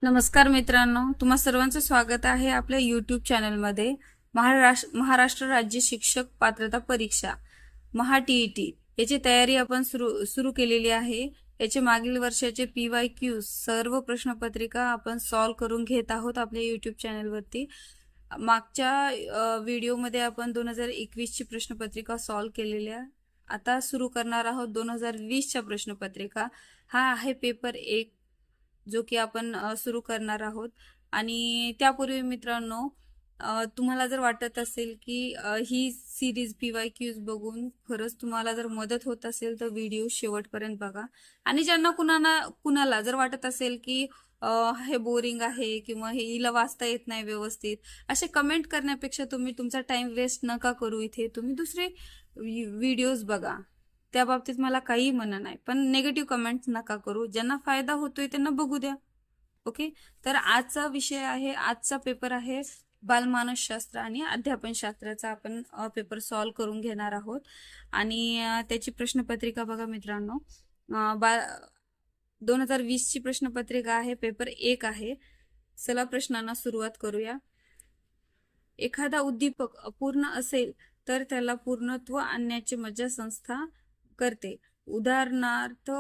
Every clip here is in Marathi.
नमस्कार मित्रांनो, तुम्हा सर्वांचं स्वागत आहे आपल्या YouTube चॅनलमध्ये. महाराष्ट्र राज्य शिक्षक पात्रता परीक्षा महा-TET याची तयारी आपण सुरू केलेली आहे. याचे मागील वर्षाचे PYQ सर्व प्रश्नपत्रिका आपण सॉल्व करून घेत आहोत आपल्या YouTube चॅनलवरती. मागच्या व्हिडिओमध्ये आपण 2021 ची प्रश्नपत्रिका सॉल्व केलेल्या. आता सुरू करणार आहोत 2020 च्या प्रश्नपत्रिका. हा आहे पेपर 1 जो की आपण सुरू करणार आहोत. आणि त्यापूर्वी मित्रांनो, तुम्हाला जर वाटत असेल की ही सिरीज PYQs बघून खरंच तुम्हाला जर मदत होत असेल तर व्हिडिओ शेवटपर्यंत बघा. आणि ज्यांना कुणाला जर वाटत असेल की हे बोरिंग आहे किंवा हे हिला वाचता येत नाही व्यवस्थित, असे कमेंट करण्यापेक्षा तुम्ही तुमचा टाइम वेस्ट नका करू. इथे तुम्ही दुसरे व्हिडिओज बघा, त्या बाबतीत मला काही म्हणणं नाही. पण नेगेटिव्ह कमेंट नका करू. ज्यांना फायदा होतोय त्यांना बघू द्या. ओके, तर आजचा विषय आहे, आजचा पेपर आहे बालमानसशास्त्र आणि अध्यापनशास्त्राचा आपण पेपर सॉल्व करून घेणार आहोत. आणि त्याची प्रश्नपत्रिका बघा मित्रांनो. 2020 ची प्रश्नपत्रिका आहे, पेपर 1 आहे. चला प्रश्नांना सुरुवात करूया. एखादा उद्दीपक अपूर्ण असेल तर त्याला पूर्णत्व आणण्याची मज्जा संस्था करते. उदाहरणार्थ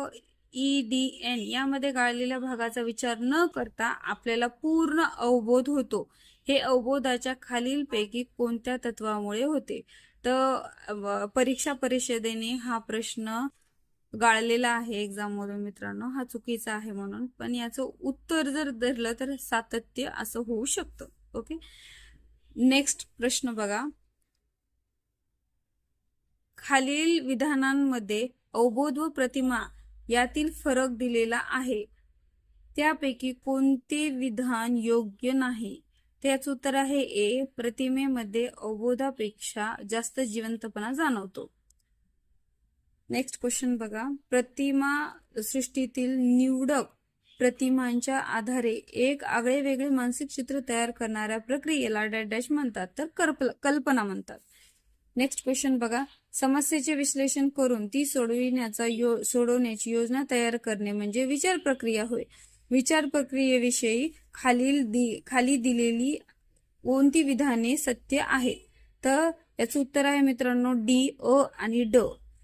EDN यामध्ये गाळलेल्या भागाचा विचार न करता आपल्याला पूर्ण अवबोध होतो. हे अवबोधाच्या खालीलपैकी कोणत्या तत्वामुळे होते? तर परीक्षा परिषदेने हा प्रश्न गाळलेला आहे एक्झाम मधून मित्रांनो. हा चुकीचा आहे म्हणून, पण याचं उत्तर जर धरलं तर सातत्य असं होऊ शकतं. ओके, नेक्स्ट प्रश्न बघा. खालील विधानांमध्ये अवबोध व प्रतिमा यातील फरक दिलेला आहे. त्यापैकी कोणते विधान योग्य नाही? त्याचं उत्तर आहे ए. प्रतिमेमध्ये अवबोधापेक्षा जास्त जिवंतपणा जाणवतो. नेक्स्ट क्वेश्चन बघा. प्रतिमा सृष्टीतील निवडक प्रतिमांच्या आधारे एक आगळेवेगळे मानसिक चित्र तयार करणाऱ्या प्रक्रियेला डॅश म्हणतात, तर कल्पना म्हणतात. नेक्स्ट क्वेश्चन बघा. समस्येचे विश्लेषण करून ती सोडवण्याची योजना तयार करणे म्हणजे विचार प्रक्रिया होय. विचार प्रक्रियेविषयी खाली दिलेली कोणती विधाने सत्य आहेत? तर याचं उत्तर आहे मित्रांनो डी, अ आणि ड.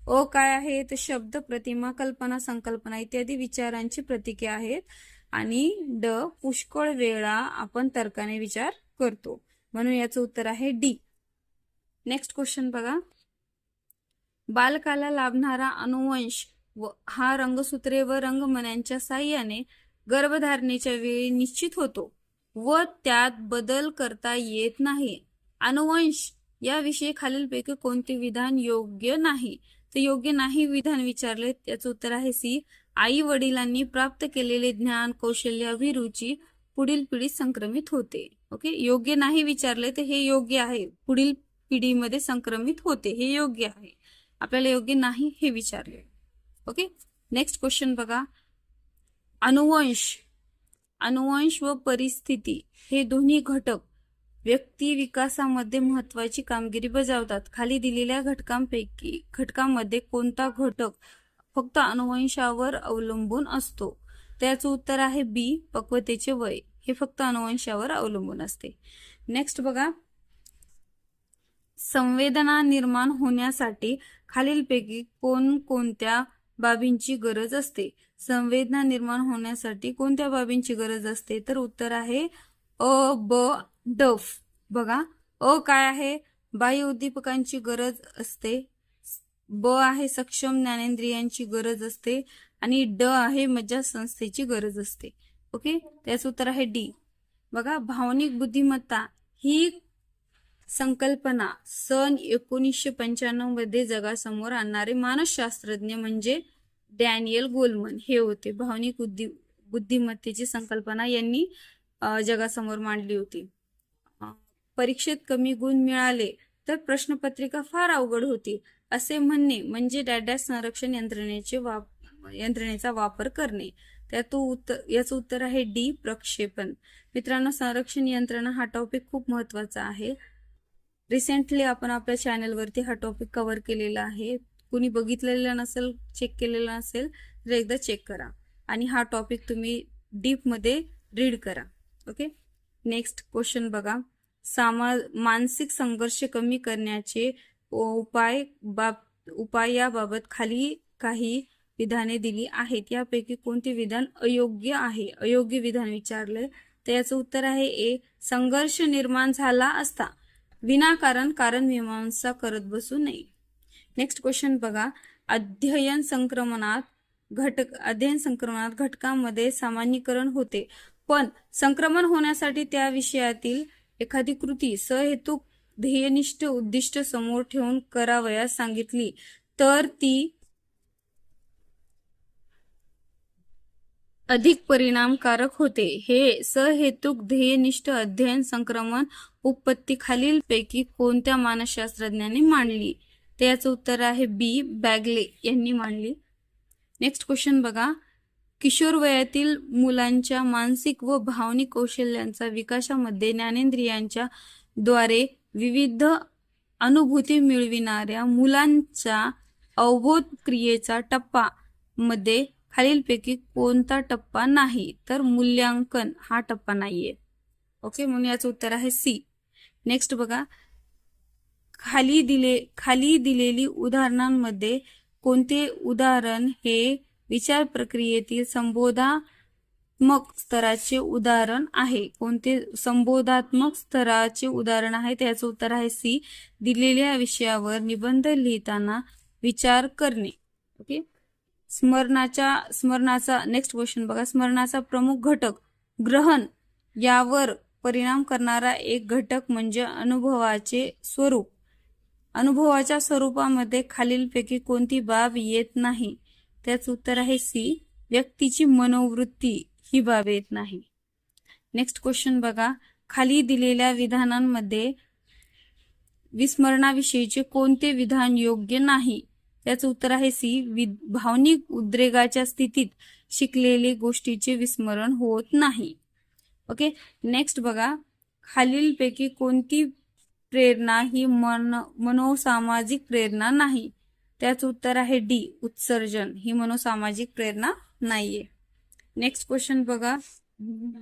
अ काय आहे? तर शब्द, प्रतिमा, कल्पना, संकल्पना इत्यादी विचारांची प्रतीके आहेत. आणि ड, पुष्कळ वेळा आपण तर्काने विचार करतो, म्हणून याचं उत्तर आहे डी. नेक्स्ट क्वेश्चन बघा. बालकाला लाभणारा अनुवंश हा रंगसूत्रे व रंगमण्यांच्या साह्याने गर्भधारणेच्या वेळी निश्चित होतो व त्यात बदल करता येत नाही. अनुवंश याविषयी खालीलपैकी कोणते विधान योग्य नाही? तर योग्य नाही विधान विचारले, त्याचं उत्तर आहे सी. आई वडिलांनी प्राप्त केलेले ज्ञान, कौशल्य, अभिरुची पुढील पिढीत संक्रमित होते. ओके, योग्य नाही विचारले तर हे योग्य आहे. पुढील पिढीमध्ये संक्रमित होते हे योग्य आहे. आपल्याला योग्य नाही हे विचारले. ओके, नेक्स्ट क्वेश्चन बघा. अनुवंश व परिस्थिती हे दोन्ही घटक व्यक्ती विकासामध्ये महत्वाची कामगिरी बजावतात. खाली दिलेल्या घटकांमध्ये कोणता घटक फक्त अनुवंशावर अवलंबून असतो? त्याचं उत्तर आहे बी. पक्वतेचे वय हे फक्त अनुवंशावर अवलंबून असते. नेक्स्ट बघा. संवेदना निर्माण होण्यासाठी खालीलपैकी कोणत्या बाबींची गरज असते? संवेदना निर्माण होण्यासाठी कोणत्या बाबींची गरज असते? तर उत्तर आहे अ, ब, ड. बघा, अ काय आहे? बाह्य उद्दीपकांची गरज असते. ब आहे सक्षम ज्ञानेंद्रियांची गरज असते. आणि ड आहे मज्जासंस्थेची गरज असते. ओके, त्याचं उत्तर आहे डी. बघा, भावनिक बुद्धिमत्ता ही संकल्पना सन 1995 मध्ये जगासमोर आणणारे मानसशास्त्रज्ञ म्हणजे डॅनियल गोलमन हे होते. भावनिक बुद्धिमत्तेची संकल्पना यांनी जगासमोर मांडली होती. परीक्षेत कमी गुण मिळाले तर प्रश्नपत्रिका फार अवघड होती असे म्हणणे म्हणजे डॅश संरक्षण यंत्रणेचा वापर करणे. याचं उत्तर आहे डी. प्रक्षेपण. मित्रांनो, संरक्षण यंत्रणा हा टॉपिक खूप महत्वाचा आहे. रिसेंटली आपण आपल्या चॅनलवरती हा टॉपिक कव्हर केलेला आहे. कुणी बघितलेला नसेल, चेक केलेला नसेल तर एकदा चेक करा. आणि हा टॉपिक तुम्ही डीप मध्ये रीड करा. ओके. नेक्स्ट क्वेश्चन बघा. मानसिक संघर्ष कमी करण्याचे उपाय याबाबत खाली काही विधाने दिली आहेत. यापैकी कोणते विधान अयोग्य आहे? अयोग्य विधान विचारले तर याचं उत्तर आहे ए. संघर्ष निर्माण झाला असता विनाकारण कारण मीमांसा करत बसू नये. नेक्स्ट क्वेश्चन बघा. अध्ययन संक्रमणात घटकांमध्ये सामान्यीकरण होते, पण संक्रमण होण्यासाठी त्या विषयातील एखादी कृती सहेतुक ध्येयनिष्ठ उद्दिष्ट समोर ठेवून करावयास सांगितली तर ती अधिक परिणामकारक होते. हे सहेतुक ध्येयनिष्ठ अध्ययन संक्रमण उत्पत्ती खालीलपैकी कोणत्या मानसशास्त्रज्ञांनी मांडली? तर याचं उत्तर आहे बी. बॅगले यांनी मांडली. नेक्स्ट क्वेश्चन बघा. किशोर वयातील मुलांच्या मानसिक व भावनिक कौशल्यांचा विकासामध्ये ज्ञानेंद्रियांच्या द्वारे विविध अनुभूती मिळविणाऱ्या मुलांच्या अवबोध क्रियेचा टप्पा मध्ये खालीलपैकी कोणता टप्पा नाही? तर मूल्यांकन हा टप्पा नाहीये. ओके, म्हणून याचं उत्तर आहे सी. नेक्स्ट बघा. खाली दिलेली उदाहरणांमध्ये कोणते उदाहरण हे विचार प्रक्रियेतील संबोधात्मक स्तराचे उदाहरण आहे? कोणते संबोधात्मक स्तराचे उदाहरण आहे? त्याचं उत्तर आहे सी. दिलेल्या विषयावर निबंध लिहिताना विचार करणे. ओके. स्मरणाचा नेक्स्ट क्वेश्चन बघा. स्मरणाचा प्रमुख घटक ग्रहण यावर परिणाम करणारा एक घटक म्हणजे अनुभवाचे स्वरूप. अनुभवाच्या स्वरूपामध्ये खालीलपैकी कोणती बाब येत नाही? त्याचं उत्तर आहे सी. व्यक्तीची मनोवृत्ती ही बाब येत नाही. नेक्स्ट क्वेश्चन बघा. खाली दिलेल्या विधानांमध्ये विस्मरणाविषयीचे कोणते विधान योग्य नाही? त्याचं उत्तर आहे सी. भावनिक उद्रेकाच्या स्थितीत शिकलेले गोष्टीचे विस्मरण होत नाही. ओके. नेक्स्ट बघा. खालीलपैकी कोणती प्रेरणा ही मनोसामाजिक प्रेरणा नाही? त्याचं उत्तर आहे डी. उत्सर्जन ही मनोसामाजिक प्रेरणा नाहीये. नेक्स्ट क्वेश्चन बघा.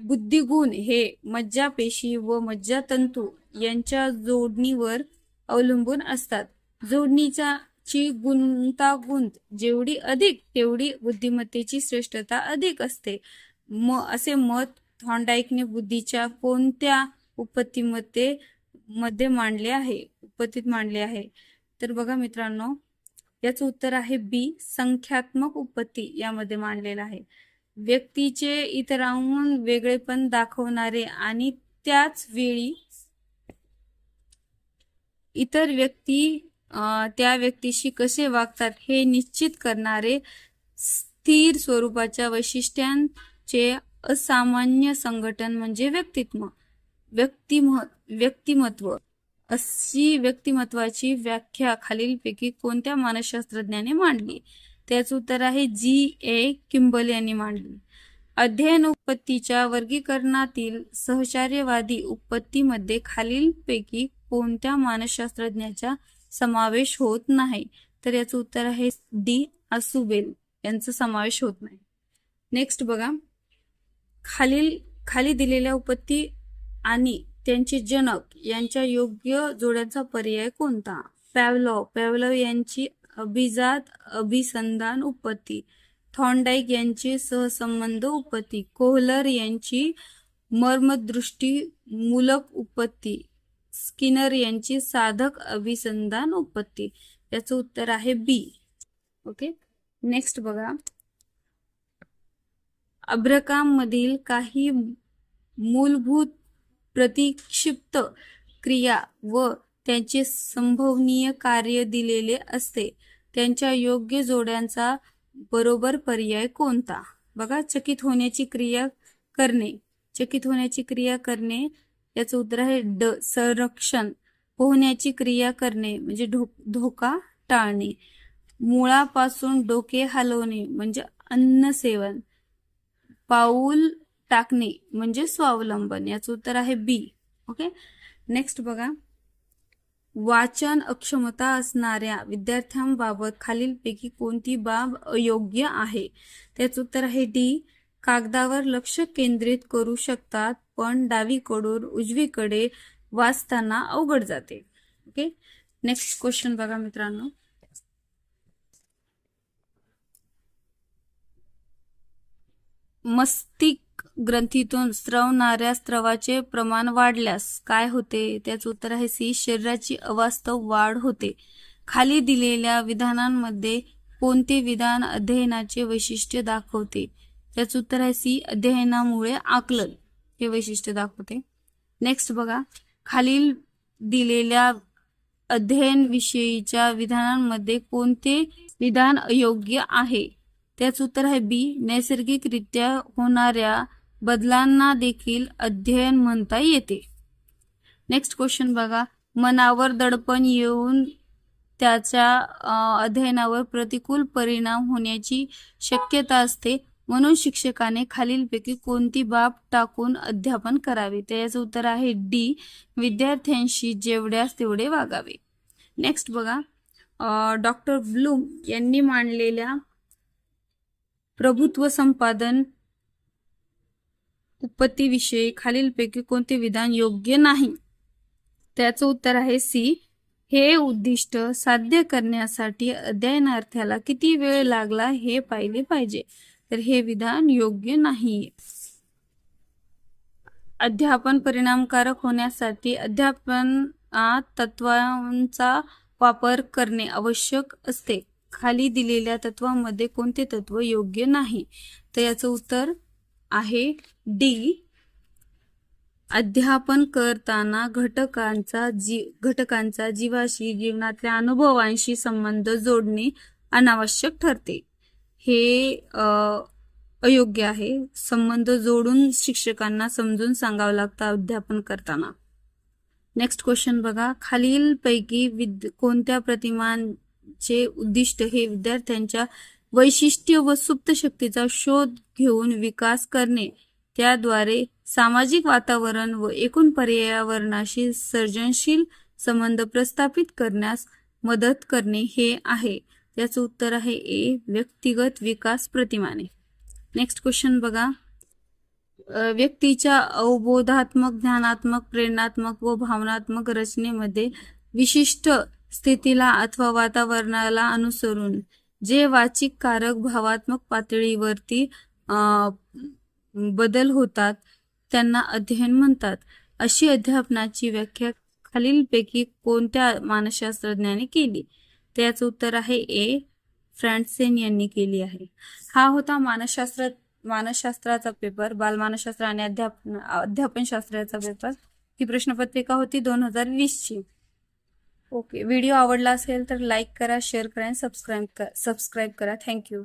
बुद्धिगुण हे मज्जापेशी व मज्जातंतू यांच्या जोडणीवर अवलंबून असतात. जोडणीची गुंतागुंत जेवढी अधिक तेवढी बुद्धिमत्तेची श्रेष्ठता अधिक असते. असे मत थॉर्नडाईकने बुद्धीच्या कोणत्या उत्पत्तीत मांडले आहे? तर बघा मित्रांनो, याचं उत्तर आहे बी. संख्यात्मक उत्पत्ती यामध्ये मांडलेलं आहे. व्यक्तीचे इतरांहून वेगळेपण दाखवणारे आणि त्याच वेळी इतर व्यक्ती त्या व्यक्तीशी कसे वागतात हे निश्चित करणारे स्थिर स्वरूपाच्या वैशिष्ट्यांचे असामान्य संघटन म्हणजे व्यक्तिमत्व. अशी व्यक्तिमत्वाची व्याख्या खालीलपैकी कोणत्या मानसशास्त्रज्ञाने मांडली? त्याचं उत्तर आहे जी. ए. किंबल यांनी मांडली. अध्ययन उत्पत्तीच्या वर्गीकरणातील सहचार्यवादी उत्पत्तीमध्ये खालीलपैकी कोणत्या मानसशास्त्रज्ञाचा समावेश होत नाही? तर याचं उत्तर आहे डी. आसुबेल यांचा समावेश होत नाही. नेक्स्ट बघा. खाली दिलेल्या उत्पत्ती आणि त्यांचे जनक यांच्या योग्य जोड्यांचा पर्याय कोणता? पॅव्लोव यांची अभिजात अभिसंधान उत्पत्ती, थॉर्नडाईक यांची सहसंबंध उत्पत्ती, कोहलर यांची मर्मदृष्टी मूलक उत्पत्ती, स्किनर यांची साधक अभिसंधान उत्पत्ती. याचं उत्तर आहे बी. ओके. नेक्स्ट बघा. अभ्रकाम मधील काही मूलभूत प्रतिक्षिप्त क्रिया व त्यांचे संभवनीय कार्य दिलेले असते. त्यांच्या योग्य जोड्यांचा बरोबर पर्याय कोणता? बघा. चकित होण्याची क्रिया करणे याचं उत्तर आहे ड. संरक्षण. पोहण्याची क्रिया करणे म्हणजे धोका टाळणे. मुळापासून डोके हलवणे म्हणजे अन्न सेवन. पाऊल टाकणे म्हणजे स्वावलंबन. याचं उत्तर आहे बी. ओके. नेक्स्ट बघा. वाचन अक्षमता असणाऱ्या विद्यार्थ्यांबाबत खालीलपैकी कोणती बाब अयोग्य आहे? त्याचं उत्तर आहे डी. कागदावर लक्ष केंद्रित करू शकतात, पण डावीकडून उजवीकडे वाचताना अवघड जाते. ओके, नेक्स्ट क्वेश्चन बघा मित्रांनो. मस्तिष्क ग्रंथीतून स्रवणाऱ्या स्रावाचे प्रमाण वाढल्यास काय होते? त्याचं उत्तर आहे सी, शरीराची अवास्तव वाढ होते. खाली दिलेल्या विधानांमध्ये कोणते विधान अध्ययनाचे वैशिष्ट्य दाखवते? त्याचं उत्तर आहे सी, अध्ययनामुळे आकलन हे वैशिष्ट्य दाखवते. नेक्स्ट बघा, खालील दिलेल्या अध्ययन विषयीच्या विधानांमध्ये कोणते विधान अयोग्य आहे? त्याचं उत्तर आहे बी, नैसर्गिकरित्या होणाऱ्या बदलांना देखील अध्ययन म्हणता येते. नेक्स्ट क्वेश्चन बघा, मनावर दडपण येऊन त्याच्या अध्ययनावर प्रतिकूल परिणाम होण्याची शक्यता असते, म्हणून शिक्षकाने खालीलपैकी कोणती बाब टाकून अध्यापन करावे? त्याचं उत्तर आहे डी, विद्यार्थ्यांशी जेवढ्यास तेवढे वागावे. नेक्स्ट बघा, डॉक्टर ब्लूम यांनी मांडलेल्या प्रभुत्व संपादन उत्पत्तीविषयी खालीलपैकी कोणते विधान योग्य नाही? त्याचं उत्तर आहे सी, हे उद्दिष्ट साध्य करण्यासाठी अध्ययनार्थ्याला किती वेळ लागला हे पाहिले पाहिजे. तर हे विधान योग्य नाहीये. अध्यापन परिणामकारक होण्यासाठी अध्यापन तत्वांचा वापर करणे आवश्यक असते. खाली दिलेल्या तत्वांमध्ये कोणते तत्व योग्य नाही? तर याचं उत्तर आहे डी, अध्यापन करताना घटकांचा जीवाशी, जीवनातल्या अनुभवांशी संबंध जोडणे अनावश्यक ठरते. हे अयोग्य आहे. संबंध जोडून शिक्षकांना समजून सांगावं लागतं अध्यापन करताना. नेक्स्ट क्वेश्चन बघा, खालीलपैकी कोणत्या प्रतिमांचे उद्दिष्ट हे विद्यार्थ्यांच्या वैशिष्ट्य व सुप्त शक्तीचा शोध घेऊन विकास करणे, त्याद्वारे सामाजिक वातावरण व एकूण पर्यावरणाशी सर्जनशील संबंध प्रस्थापित करण्यास मदत करणे हे आहे. त्याचं उत्तर आहे ए, व्यक्तिगत विकास प्रतिमाने. नेक्स्ट क्वेश्चन बघा, व्यक्तीच्या अवबोधात्मक, ज्ञानात्मक, प्रेरणात्मक व भावनात्मक रचनेमध्ये विशिष्ट स्थितीला अथवा वातावरणाला अनुसरून जे वाचिक कारक भावात्मक पातळीवरती बदल होतात त्यांना अध्ययन म्हणतात. अशी अध्यापनाची व्याख्या खालीलपैकी कोणत्या मानसशास्त्रज्ञाने केली? त्याचं उत्तर आहे ए, फ्रान्सेन यांनी केली आहे. हा होता मानसशास्त्राचा पेपर, बालमानसशास्त्र आणि अध्यापनशास्त्राचा पेपर. ही प्रश्नपत्रिका होती 2020ची. ओके, व्हिडिओ आवडला असेल तर लाईक करा, शेअर करा आणि सबस्क्राईब करा. थँक्यू.